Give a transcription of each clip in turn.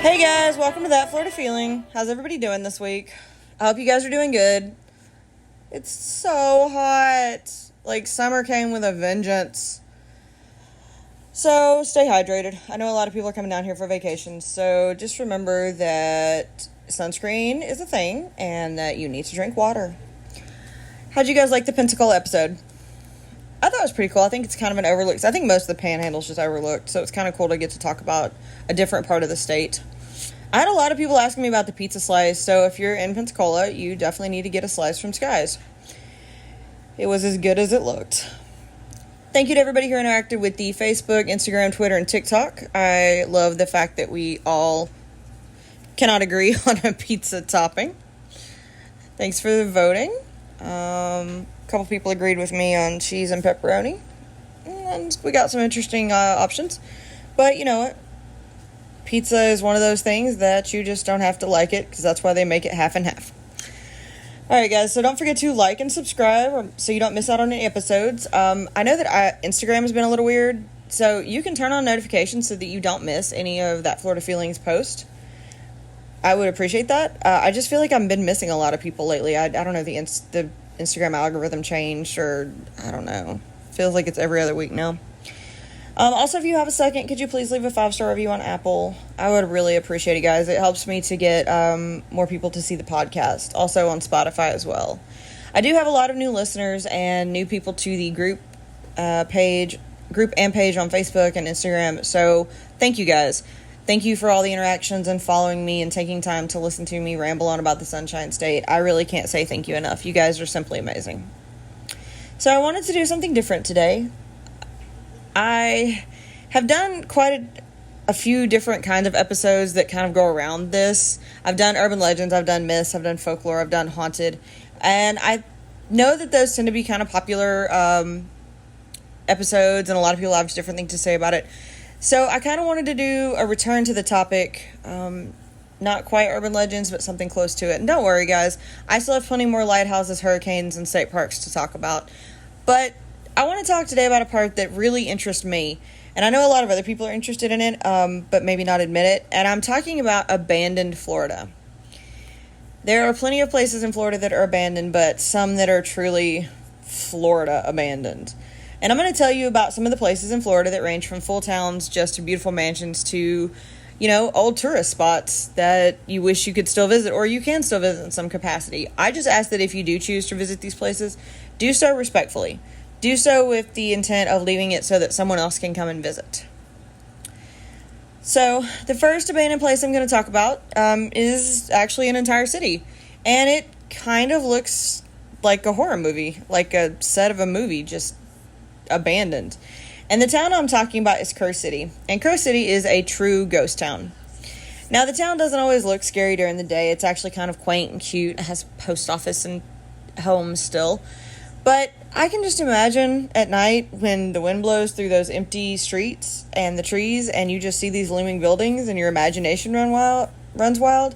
Hey guys, welcome to That Florida Feeling. How's everybody doing this week? I hope you guys are doing good. It's so hot. Like, summer came with a vengeance. So, stay hydrated. I know a lot of people are coming down here for vacations, so just remember that sunscreen is a thing and that you need to drink water. How'd you guys like the Pensacola episode? I thought it was pretty cool. I think it's kind of an overlooked. I think most of the Panhandle's just overlooked, so it's kind of cool to get to talk about a different part of the state. I had a lot of people asking me about the pizza slice, so if you're in Pensacola, you definitely need to get a slice from Skies. It was as good as it looked. Thank you to everybody who interacted with the Facebook, Instagram, Twitter, and TikTok. I love the fact that we all cannot agree on a pizza topping. Thanks for the voting. A couple people agreed with me on cheese and pepperoni. And we got some interesting options. But you know what? Pizza is one of those things that you just don't have to like it, because that's why they make it half and half. Alright guys, so don't forget to like and subscribe so you don't miss out on any episodes. I know that Instagram has been a little weird, so you can turn on notifications so that you don't miss any of That Florida Feelings post. I would appreciate that. I just feel like I've been missing a lot of people lately. I don't know, the Instagram algorithm changed, or I don't know. Feels like it's every other week now. Also, if you have a second, could you please leave a 5-star review on Apple? I would really appreciate it, guys. It helps me to get more people to see the podcast. Also on Spotify as well. I do have a lot of new listeners and new people to the group and page on Facebook and Instagram. So thank you, guys. Thank you for all the interactions and following me and taking time to listen to me ramble on about the Sunshine State. I really can't say thank you enough. You guys are simply amazing. So I wanted to do something different today. I have done quite a few different kinds of episodes that kind of go around this. I've done urban legends, I've done myths, I've done folklore, I've done haunted. And I know that those tend to be kind of popular episodes, and a lot of people have different things to say about it. So I kind of wanted to do a return to the topic, not quite urban legends, but something close to it. And don't worry, guys, I still have plenty more lighthouses, hurricanes, and state parks to talk about. But I want to talk today about a part that really interests me, and I know a lot of other people are interested in it, but maybe not admit it, and I'm talking about abandoned Florida. There are plenty of places in Florida that are abandoned, but some that are truly Florida abandoned. And I'm going to tell you about some of the places in Florida that range from full towns just to beautiful mansions to, you know, old tourist spots that you wish you could still visit, or you can still visit in some capacity. I just ask that if you do choose to visit these places, do so respectfully. Do so with the intent of leaving it so that someone else can come and visit. So, the first abandoned place I'm going to talk about is actually an entire city. And it kind of looks like a horror movie, like a set of a movie, just abandoned. And the town I'm talking about is Kerr City. And Kerr City is a true ghost town. Now, the town doesn't always look scary during the day. It's actually kind of quaint and cute. It has post office and homes still. But I can just imagine at night when the wind blows through those empty streets and the trees and you just see these looming buildings and your imagination runs wild.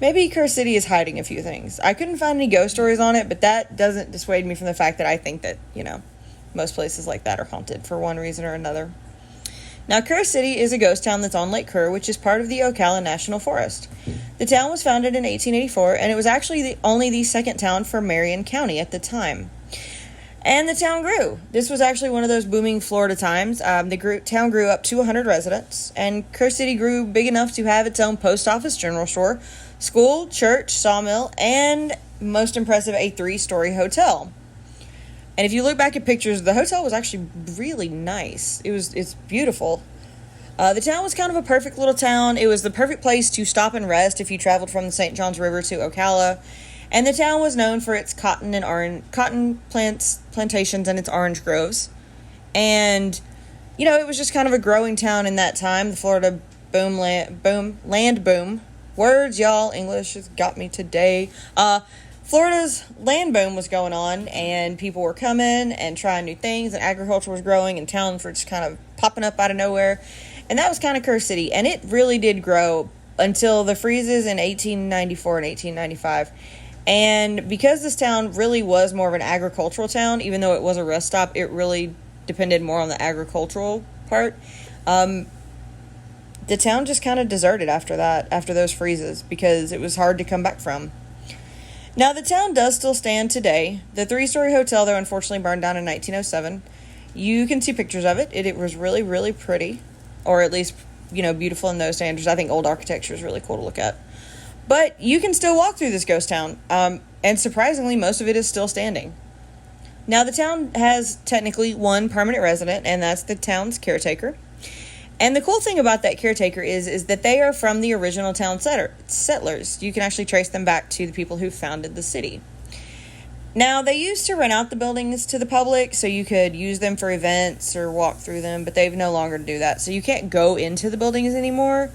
Maybe Kerr City is hiding a few things. I couldn't find any ghost stories on it, but that doesn't dissuade me from the fact that I think that, you know, most places like that are haunted for one reason or another. Now, Kerr City is a ghost town that's on Lake Kerr, which is part of the Ocala National Forest. The town was founded in 1884, and it was actually only the second town for Marion County at the time. And the town grew. This was actually one of those booming Florida times. The town grew up to 100 residents, and Kerr City grew big enough to have its own post office, general store, school, church, sawmill, and, most impressive, a 3-story hotel. And if you look back at pictures, the hotel was actually really nice. It's beautiful. The town was kind of a perfect little town. It was the perfect place to stop and rest if you traveled from the St. Johns River to Ocala. And the town was known for its cotton plantations and its orange groves. And, you know, it was just kind of a growing town in that time. The Florida land boom. Words, y'all. English has got me today. Florida's land boom was going on, and people were coming and trying new things, and agriculture was growing, and towns were just kind of popping up out of nowhere. And that was kind of Kerr City. And it really did grow until the freezes in 1894 and 1895. And because this town really was more of an agricultural town, even though it was a rest stop, it really depended more on the agricultural part. the town just kind of deserted after that, after those freezes, because it was hard to come back from. Now, the town does still stand today. The three-story hotel, though, unfortunately burned down in 1907. You can see pictures of it. It was really, really pretty, or at least, beautiful in those standards. I think old architecture is really cool to look at. But you can still walk through this ghost town, and surprisingly, most of it is still standing. Now, the town has technically one permanent resident, and that's the town's caretaker. And the cool thing about that caretaker is that they are from the original town settlers. You can actually trace them back to the people who founded the city. Now, they used to rent out the buildings to the public, so you could use them for events or walk through them, but they've no longer do that. So you can't go into the buildings anymore,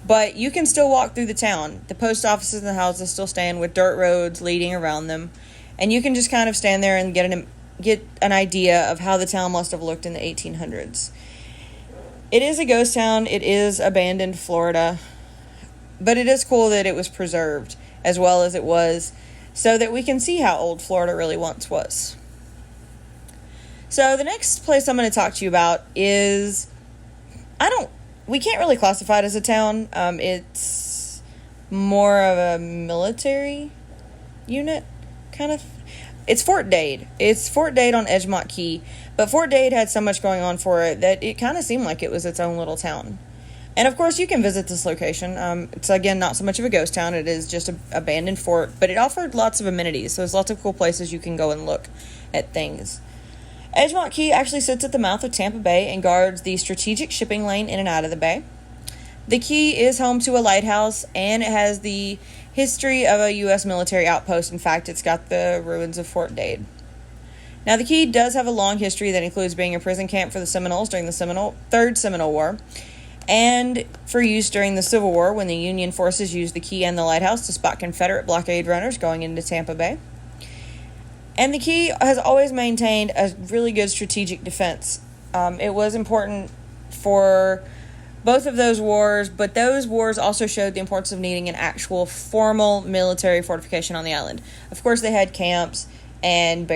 but you can still walk through the town. The post offices and the houses still stand with dirt roads leading around them, and you can just kind of stand there and get an idea of how the town must have looked in the 1800s. It is a ghost town. It is abandoned Florida, but it is cool that it was preserved as well as it was, so that we can see how old Florida really once was. So the next place I'm going to talk to you about is, we can't really classify it as a town. It's more of a military unit, kind of. It's Fort Dade. It's Fort Dade on Edgemont Key, but Fort Dade had so much going on for it that it kind of seemed like it was its own little town. And of course, you can visit this location. It's, again, not so much of a ghost town. It is just an abandoned fort, but it offered lots of amenities, so there's lots of cool places you can go and look at things. Edgemont Key actually sits at the mouth of Tampa Bay and guards the strategic shipping lane in and out of the bay. The key is home to a lighthouse, and it has the history of a U.S. military outpost. In fact, it's got the ruins of Fort Dade. Now, the key does have a long history that includes being a prison camp for the Seminoles during the Third Seminole War, and for use during the Civil War when the Union forces used the key and the lighthouse to spot Confederate blockade runners going into Tampa Bay. And the key has always maintained a really good strategic defense. It was important for both of those wars, but those wars also showed the importance of needing an actual formal military fortification on the island. Of course, they had camps and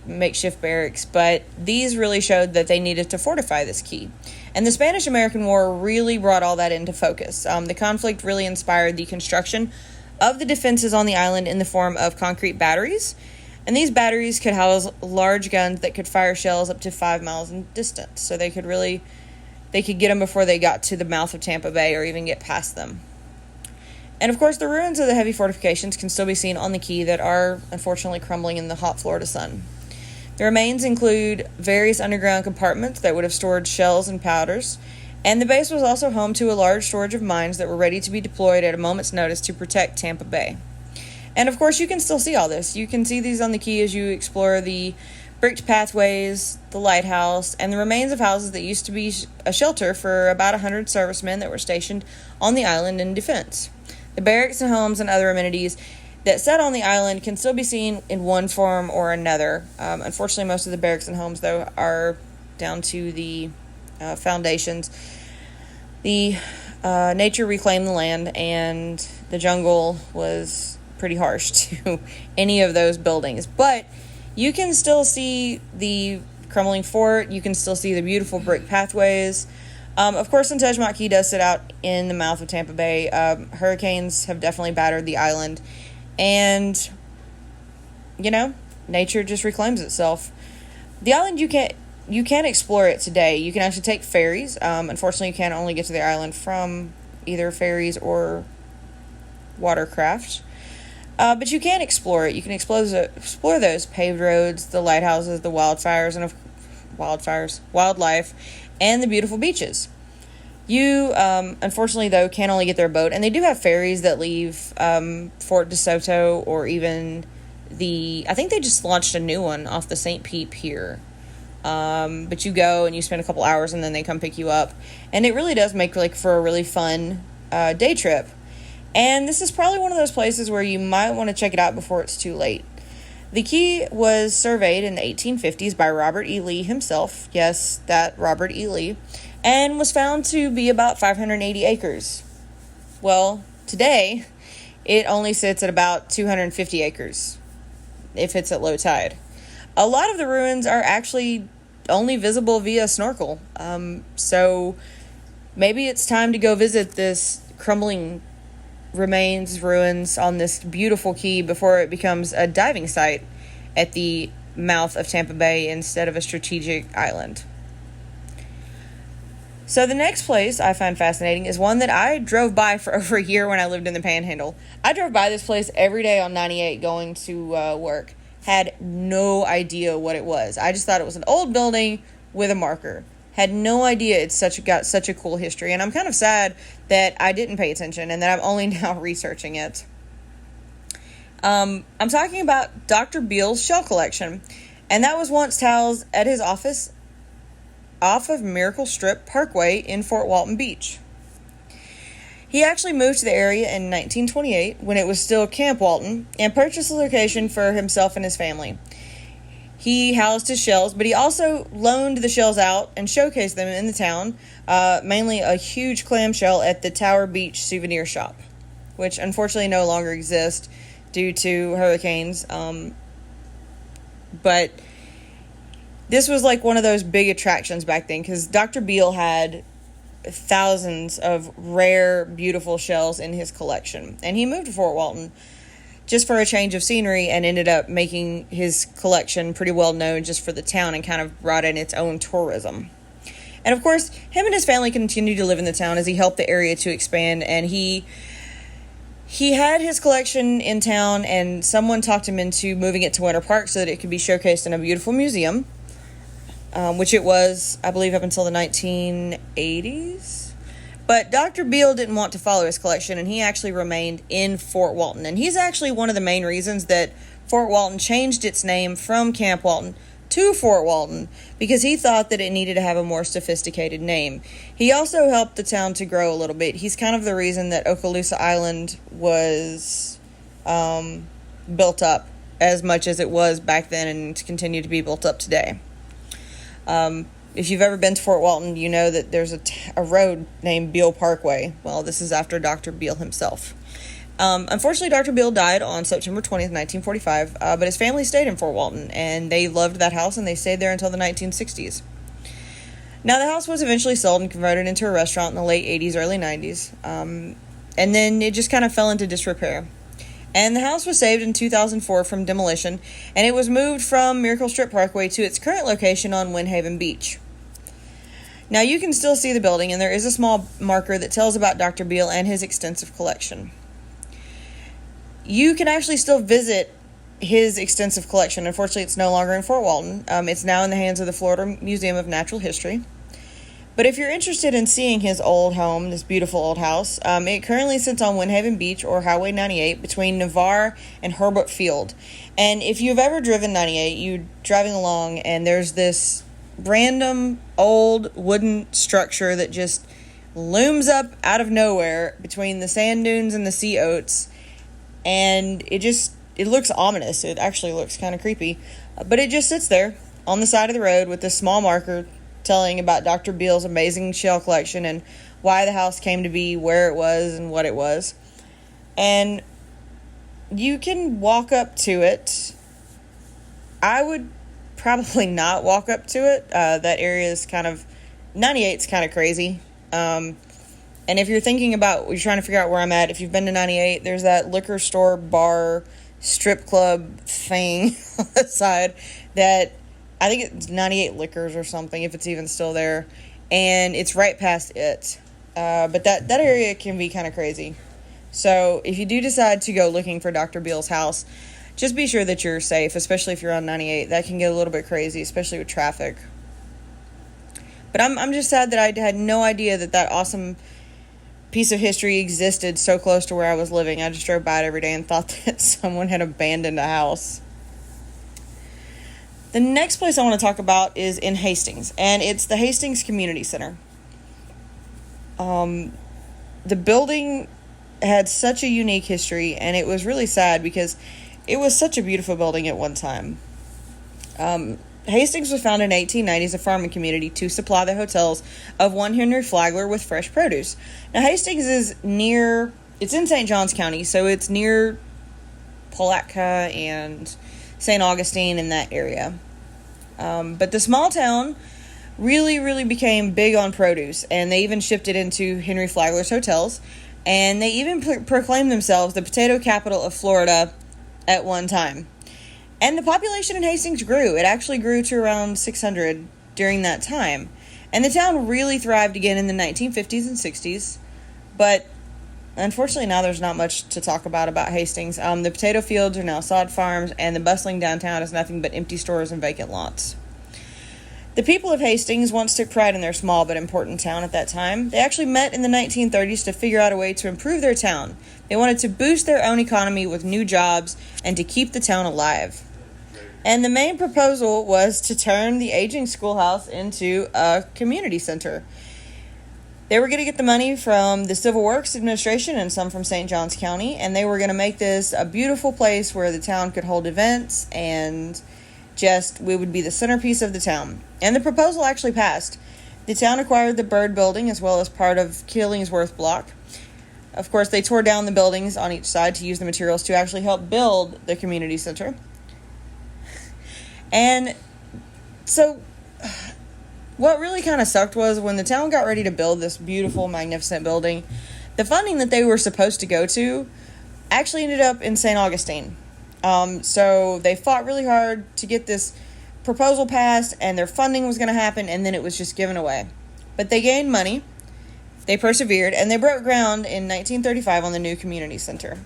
makeshift barracks, but these really showed that they needed to fortify this key. And the Spanish-American War really brought all that into focus. The conflict really inspired the construction of the defenses on the island in the form of concrete batteries. And these batteries could house large guns that could fire shells up to 5 miles in distance. So they could get them before they got to the mouth of Tampa Bay or even get past them. And of course, the ruins of the heavy fortifications can still be seen on the key that are unfortunately crumbling in the hot Florida sun. The remains include various underground compartments that would have stored shells and powders, and the base was also home to a large storage of mines that were ready to be deployed at a moment's notice to protect Tampa Bay. And of course, you can still see all this. You can see these on the key as you explore the bricked pathways, the lighthouse, and the remains of houses that used to be a shelter for about 100 servicemen that were stationed on the island in defense. The barracks and homes and other amenities that sat on the island can still be seen in one form or another. Unfortunately, most of the barracks and homes, though, are down to the foundations. The nature reclaimed the land, and the jungle was pretty harsh to any of those buildings. But you can still see the crumbling fort. You can still see the beautiful brick pathways. Of course, since Edgemont Key does sit out in the mouth of Tampa Bay, hurricanes have definitely battered the island. And, nature just reclaims itself. The island, you can explore it today. You can actually take ferries. Unfortunately, you can only get to the island from either ferries or watercraft. But you can explore it. You can explore those paved roads, the lighthouses, the wildlife, and the beautiful beaches. You, unfortunately, though, can only get their boat, and they do have ferries that leave Fort DeSoto, or even I think they just launched a new one off the St. Pete Pier. But you go and you spend a couple hours, and then they come pick you up, and it really does make for a really fun day trip. And this is probably one of those places where you might want to check it out before it's too late. The key was surveyed in the 1850s by Robert E. Lee himself. Yes, that Robert E. Lee. And was found to be about 580 acres. Well, today, it only sits at about 250 acres, if it's at low tide. A lot of the ruins are actually only visible via snorkel. So maybe it's time to go visit this crumbling ruins on this beautiful key before it becomes a diving site at the mouth of Tampa Bay instead of a strategic island. So the next place I find fascinating is one that I drove by for over a year when I lived in the Panhandle. I drove by this place every day on 98 going to work. Had no idea what it was. I just thought it was an old building with a marker. Had no idea it's got such a cool history. And I'm kind of sad that I didn't pay attention and that I'm only now researching it. I'm talking about Dr. Beale's shell collection. And that was once housed at his office off of Miracle Strip Parkway in Fort Walton Beach. He actually moved to the area in 1928 when it was still Camp Walton and purchased the location for himself and his family. He housed his shells, but he also loaned the shells out and showcased them in the town, mainly a huge clamshell at the Tower Beach Souvenir Shop, which unfortunately no longer exists due to hurricanes. But this was like one of those big attractions back then because Dr. Beale had thousands of rare, beautiful shells in his collection. And he moved to Fort Walton just for a change of scenery and ended up making his collection pretty well known just for the town and kind of brought in its own tourism. And of course, him and his family continued to live in the town as he helped the area to expand. And he had his collection in town and someone talked him into moving it to Winter Park so that it could be showcased in a beautiful museum. Which it was, I believe, up until the 1980s. But Dr. Beale didn't want to follow his collection, and he actually remained in Fort Walton. And he's actually one of the main reasons that Fort Walton changed its name from Camp Walton to Fort Walton, because he thought that it needed to have a more sophisticated name. He also helped the town to grow a little bit. He's kind of the reason that Okaloosa Island was built up as much as it was back then and continued to be built up today. If you've ever been to Fort Walton, you know that there's a road named Beale Parkway. Well, this is after Dr. Beale himself. Unfortunately, Dr. Beale died on September 20th, 1945, but his family stayed in Fort Walton, and they loved that house, and they stayed there until the 1960s. Now, the house was eventually sold and converted into a restaurant in the late 80s, early 90s, and then it just kind of fell into disrepair. And the house was saved in 2004 from demolition, and it was moved from Miracle Strip Parkway to its current location on Windhaven Beach. Now, you can still see the building, and there is a small marker that tells about Dr. Beale and his extensive collection. You can actually still visit his extensive collection. Unfortunately, it's no longer in Fort Walton. It's now in the hands of the Florida Museum of Natural History. But if you're interested in seeing his old home, this beautiful old house, it currently sits on Windhaven Beach or Highway 98 between Navarre and Herbert Field. And if you've ever driven 98, you're driving along and there's this random old wooden structure that just looms up out of nowhere between the sand dunes and the sea oats. And it looks ominous. It actually looks kind of creepy. But it just sits there on the side of the road with this small marker telling about Dr. Beale's amazing shell collection and why the house came to be where it was and what it was. And you can walk up to it. I would probably not walk up to it. That area is 98's kind of crazy. And if you're thinking about, you're trying to figure out where I'm at, if you've been to 98, there's that liquor store, bar, strip club thing on the side that I think it's 98 Liquors or something, if it's even still there. And it's right past it. But that area can be kind of crazy. So if you do decide to go looking for Dr. Beale's house, just be sure that you're safe, especially if you're on 98. That can get a little bit crazy, especially with traffic. But I'm just sad that I had no idea that awesome piece of history existed so close to where I was living. I just drove by it every day and thought that someone had abandoned a house. The next place I want to talk about is in Hastings, and it's the Hastings Community Center. The building had such a unique history, and it was really sad because it was such a beautiful building at one time. Hastings was founded in 1890 as a farming community to supply the hotels of one Henry Flagler with fresh produce. Now, Hastings is it's in St. Johns County, so it's near Palatka and St. Augustine in that area. But the small town really, really became big on produce, and they even shipped it into Henry Flagler's hotels, and they even proclaimed themselves the potato capital of Florida at one time. And the population in Hastings grew. It actually grew to around 600 during that time. And the town really thrived again in the 1950s and 60s, but unfortunately now there's not much to talk about Hastings. The potato fields are now sod farms, and the bustling downtown is nothing but empty stores and vacant lots. The people of Hastings once took pride in their small but important town at that time. They actually met in the 1930s to figure out a way to improve their town. They wanted to boost their own economy with new jobs and to keep the town alive. And the main proposal was to turn the aging schoolhouse into a community center. They were going to get the money from the Civil Works Administration and some from St. Johns County, and they were going to make this a beautiful place where the town could hold events, and we would be the centerpiece of the town. And the proposal actually passed. The town acquired the Byrd Building as well as part of Killingsworth Block. Of course, they tore down the buildings on each side to use the materials to actually help build the community center. And so what really kind of sucked was when the town got ready to build this beautiful, magnificent building, the funding that they were supposed to go to actually ended up in St. Augustine. So they fought really hard to get this proposal passed, and their funding was going to happen, and then it was just given away. But they gained money, they persevered, and they broke ground in 1935 on the new community center.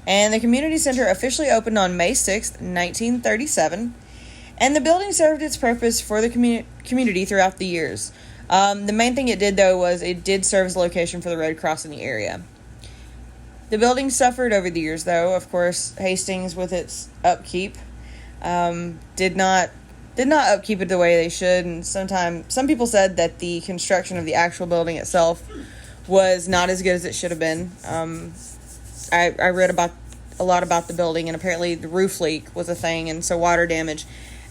And the community center officially opened on May 6th, 1937. And the building served its purpose for the community throughout the years. The main thing it did, though, was it did serve as a location for the Red Cross in the area. The building suffered over the years, though. Of course, Hastings, with its upkeep, did not upkeep it the way they should. And some people said that the construction of the actual building itself was not as good as it should have been. I read a lot about the building, and apparently the roof leak was a thing, and so water damage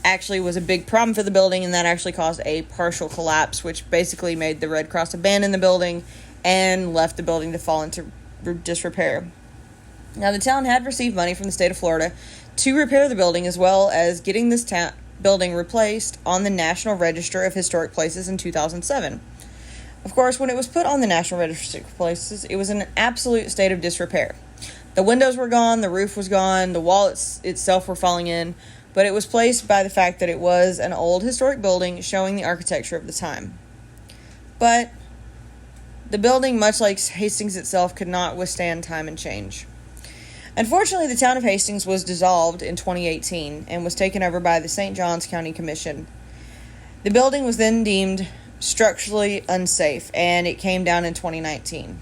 actually was a big problem for the building, and that actually caused a partial collapse, which basically made the Red Cross abandon the building and left the building to fall into disrepair. Now, the town had received money from the state of Florida to repair the building, as well as getting this building replaced on the National Register of Historic Places in 2007. Of course, when it was put on the National Register of Places, it was in an absolute state of disrepair. The windows were gone, the roof was gone, the walls itself were falling in, but it was placed by the fact that it was an old historic building showing the architecture of the time. But the building, much like Hastings itself, could not withstand time and change. Unfortunately, the town of Hastings was dissolved in 2018 and was taken over by the St. Johns County Commission. The building was then deemed structurally unsafe, and it came down in 2019.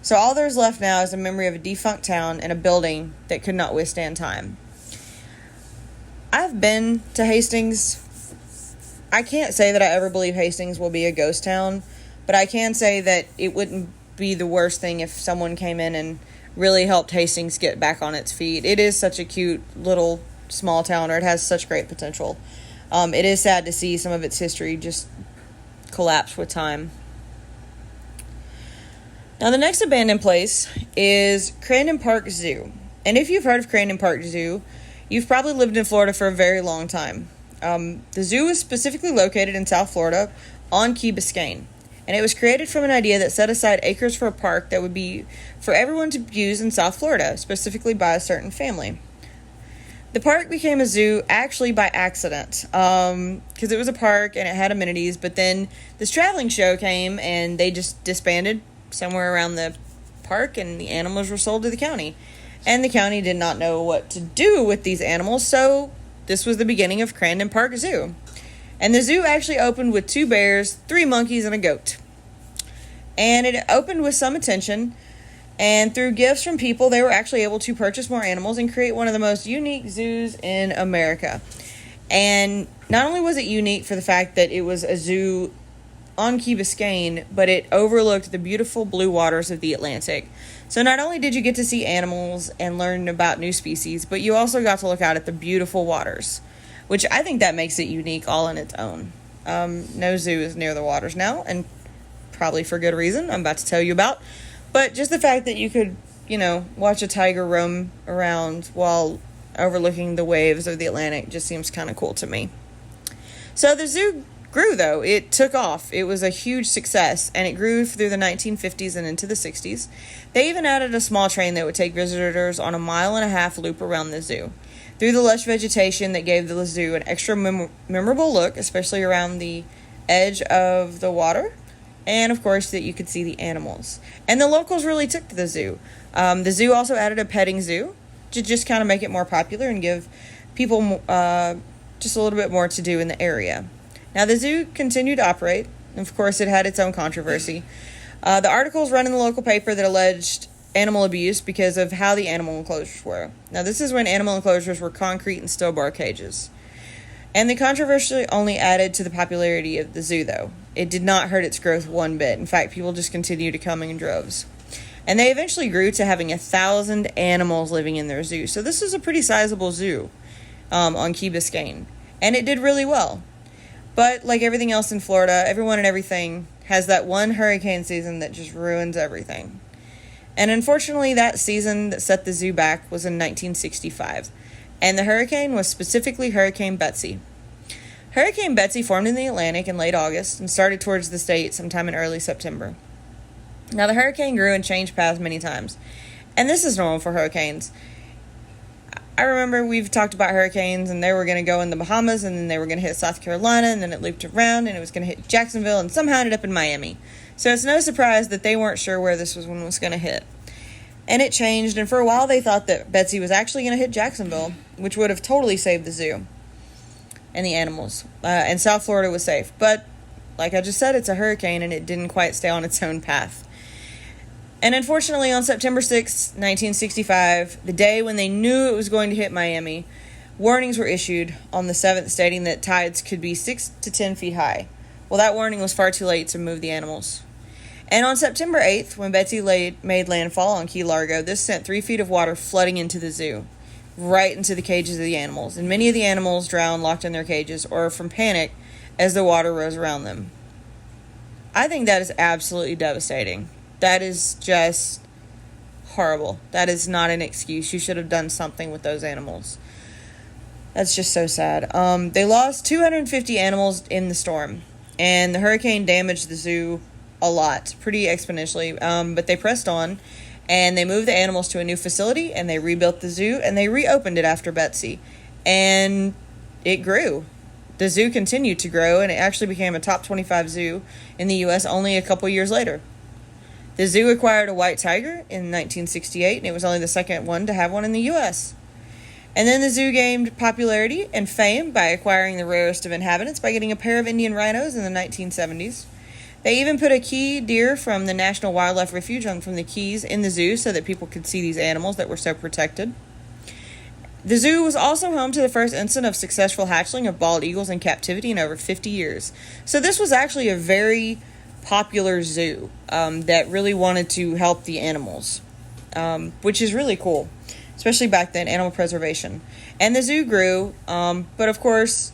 So all there's left now is a memory of a defunct town and a building that could not withstand time. I've been to Hastings. I can't say that I ever believe Hastings will be a ghost town, but I can say that it wouldn't be the worst thing if someone came in and really helped Hastings get back on its feet. It is such a cute little small town, or it has such great potential. It is sad to see some of its history just collapse with time. Now, the next abandoned place is Crandon Park Zoo. And if you've heard of Crandon Park Zoo, you've probably lived in Florida for a very long time. The zoo is specifically located in South Florida on Key Biscayne. And it was created from an idea that set aside acres for a park that would be for everyone to use in South Florida, specifically by a certain family. The park became a zoo actually by accident, because it was a park and it had amenities, but then this traveling show came and they just disbanded somewhere around the park, and the animals were sold to the county. And the county did not know what to do with these animals, so this was the beginning of Crandon Park Zoo. And the zoo actually opened with 2 bears, 3 monkeys, and a goat. And it opened with some attention, and through gifts from people, they were actually able to purchase more animals and create one of the most unique zoos in America. And not only was it unique for the fact that it was a zoo on Key Biscayne, but it overlooked the beautiful blue waters of the Atlantic. So not only did you get to see animals and learn about new species, but you also got to look out at the beautiful waters, which I think that makes it unique all on its own. No zoo is near the waters now, and probably for good reason I'm about to tell you about. But just the fact that you could, watch a tiger roam around while overlooking the waves of the Atlantic just seems kind of cool to me. So the zoo grew, though. It took off. It was a huge success, and it grew through the 1950s and into the 60s. They even added a small train that would take visitors on a 1.5 mile loop around the zoo. Through the lush vegetation that gave the zoo an extra memorable look, especially around the edge of the water, and of course that you could see the animals. And the locals really took to the zoo. The zoo also added a petting zoo to just kind of make it more popular and give people just a little bit more to do in the area. Now, the zoo continued to operate. Of course, it had its own controversy. The articles run in the local paper that alleged animal abuse because of how the animal enclosures were. Now, this is when animal enclosures were concrete and steel bar cages. And the controversy only added to the popularity of the zoo, though. It did not hurt its growth one bit. In fact, people just continued to come in droves. And they eventually grew to having 1,000 animals living in their zoo. So this is a pretty sizable zoo on Key Biscayne. And it did really well. But like everything else in Florida, everyone and everything has that one hurricane season that just ruins everything. And unfortunately, that season that set the zoo back was in 1965. And the hurricane was specifically Hurricane Betsy. Hurricane Betsy formed in the Atlantic in late August and started towards the state sometime in early September. Now, the hurricane grew and changed paths many times. And this is normal for hurricanes. I remember we've talked about hurricanes, and they were going to go in the Bahamas, and then they were going to hit South Carolina, and then it looped around, and it was going to hit Jacksonville, and somehow ended up in Miami. So it's no surprise that they weren't sure where this one was going to hit. And it changed, and for a while they thought that Betsy was actually going to hit Jacksonville, which would have totally saved the zoo and the animals. And South Florida was safe. But, like I just said, it's a hurricane, and it didn't quite stay on its own path. And unfortunately, on September 6, 1965, the day when they knew it was going to hit Miami, warnings were issued on the 7th stating that tides could be 6 to 10 feet high. Well, that warning was far too late to move the animals. And on September 8th, when Betsy made landfall on Key Largo, this sent 3 feet of water flooding into the zoo, right into the cages of the animals. And many of the animals drowned locked in their cages or from panic as the water rose around them. I think that is absolutely devastating. That is just horrible. That is not an excuse. You should have done something with those animals. That's just so sad. They lost 250 animals in the storm, and the hurricane damaged the zoo a lot, pretty exponentially. But they pressed on, and they moved the animals to a new facility, and they rebuilt the zoo, and they reopened it after Betsy. And it grew. The zoo continued to grow, and it actually became a top 25 zoo in the U.S. only a couple years later. The zoo acquired a white tiger in 1968, and it was only the second one to have one in the U.S. And then the zoo gained popularity and fame by acquiring the rarest of inhabitants by getting a pair of Indian rhinos in the 1970s. They even put a key deer from the National Wildlife Refuge from the Keys in the zoo so that people could see these animals that were so protected. The zoo was also home to the first incident of successful hatchling of bald eagles in captivity in over 50 years. So this was actually a very popular zoo that really wanted to help the animals, which is really cool, especially back then, animal preservation. And the zoo grew, but of course,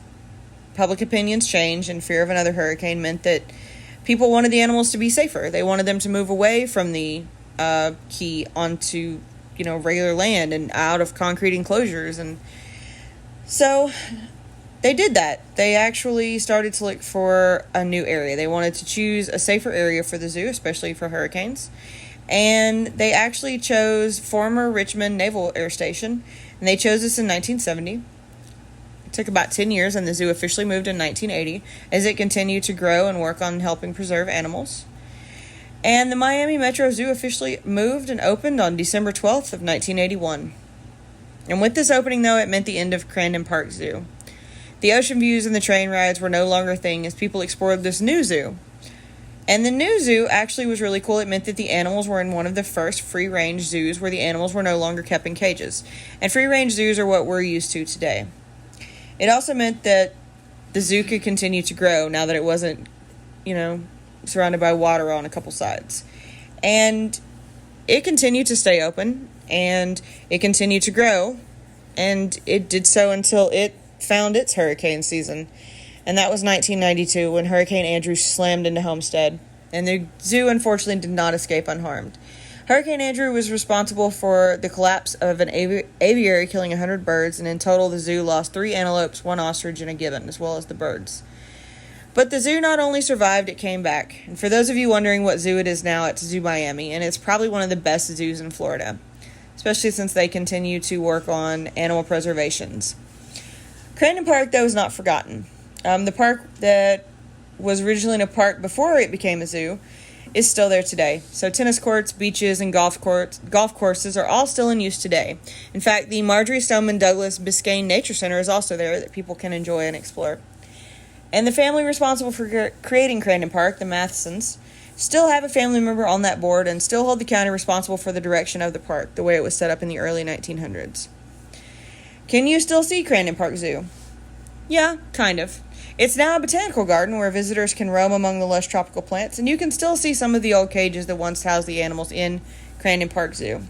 public opinions changed, and fear of another hurricane meant that people wanted the animals to be safer. They wanted them to move away from the key onto, regular land and out of concrete enclosures. And so they did that. They actually started to look for a new area. They wanted to choose a safer area for the zoo, especially for hurricanes. And they actually chose former Richmond Naval Air Station, and they chose this in 1970. It took about 10 years, and the zoo officially moved in 1980 as it continued to grow and work on helping preserve animals. And the Miami Metro Zoo officially moved and opened on December 12th of 1981. And with this opening, though, it meant the end of Crandon Park Zoo. The ocean views and the train rides were no longer a thing as people explored this new zoo. And the new zoo actually was really cool. It meant that the animals were in one of the first free-range zoos where the animals were no longer kept in cages. And free-range zoos are what we're used to today. It also meant that the zoo could continue to grow now that it wasn't, surrounded by water on a couple sides. And it continued to stay open, and it continued to grow, and it did so until it found its hurricane season. And that was 1992 when Hurricane Andrew slammed into Homestead, and the zoo unfortunately did not escape unharmed. Hurricane Andrew was responsible for the collapse of an aviary, killing 100 birds, and in total the zoo lost 3 antelopes, 1 ostrich, and a gibbon, as well as the birds. But the zoo not only survived, it came back. And for those of you wondering what zoo it is now, it's Zoo Miami, and it's probably one of the best zoos in Florida, especially since they continue to work on animal preservations. Crandon Park, though, is not forgotten. The park that was originally a park before it became a zoo is still there today. So tennis courts, beaches, and golf courses are all still in use today. In fact, the Marjorie Stoneman Douglas Biscayne Nature Center is also there that people can enjoy and explore. And the family responsible for creating Crandon Park, the Mathesons, still have a family member on that board and still hold the county responsible for the direction of the park, the way it was set up in the early 1900s. Can you still see Crandon Park Zoo? Yeah, kind of. It's now a botanical garden where visitors can roam among the lush tropical plants, and you can still see some of the old cages that once housed the animals in Crandon Park Zoo.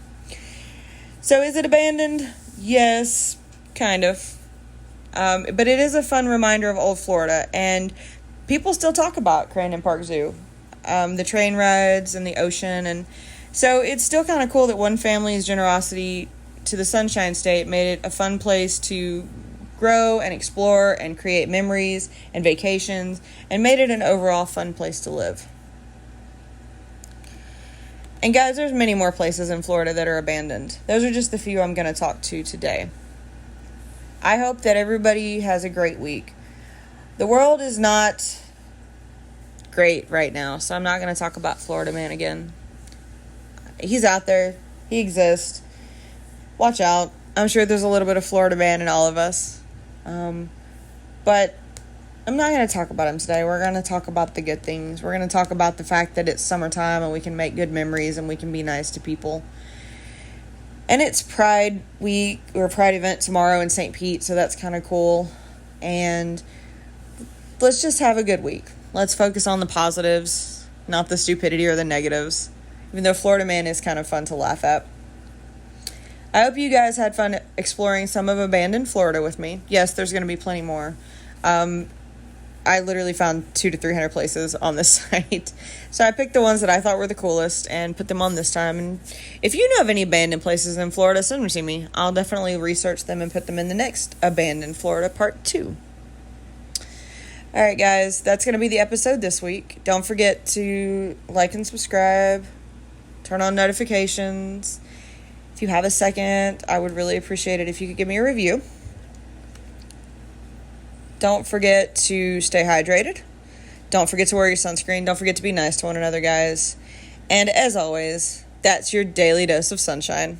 So is it abandoned? Yes, kind of. But it is a fun reminder of old Florida, and people still talk about Crandon Park Zoo, the train rides and the ocean, and so it's still kind of cool that one family's generosity to the Sunshine State made it a fun place to grow and explore and create memories and vacations, and made it an overall fun place to live. And guys, there's many more places in Florida that are abandoned. Those are just the few I'm going to talk to today. I hope that everybody has a great week. The world is not great right now, so I'm not going to talk about Florida Man again. He's out there. He exists. Watch out. I'm sure there's a little bit of Florida Man in all of us. But I'm not going to talk about him today. We're going to talk about the good things. We're going to talk about the fact that it's summertime and we can make good memories and we can be nice to people. And it's Pride Week or Pride event tomorrow in St. Pete, so that's kind of cool. And let's just have a good week. Let's focus on the positives, not the stupidity or the negatives, even though Florida Man is kind of fun to laugh at. I hope you guys had fun exploring some of abandoned Florida with me. Yes, there's going to be plenty more. I literally found 200 to 300 places on this site. So I picked the ones that I thought were the coolest and put them on this time. And if you know of any abandoned places in Florida, send them to me. I'll definitely research them and put them in the next Abandoned Florida Part 2. All right, guys, that's going to be the episode this week. Don't forget to like and subscribe. Turn on notifications. If you have a second, I would really appreciate it if you could give me a review. Don't forget to stay hydrated. Don't forget to wear your sunscreen. Don't forget to be nice to one another, guys. And as always, that's your daily dose of sunshine.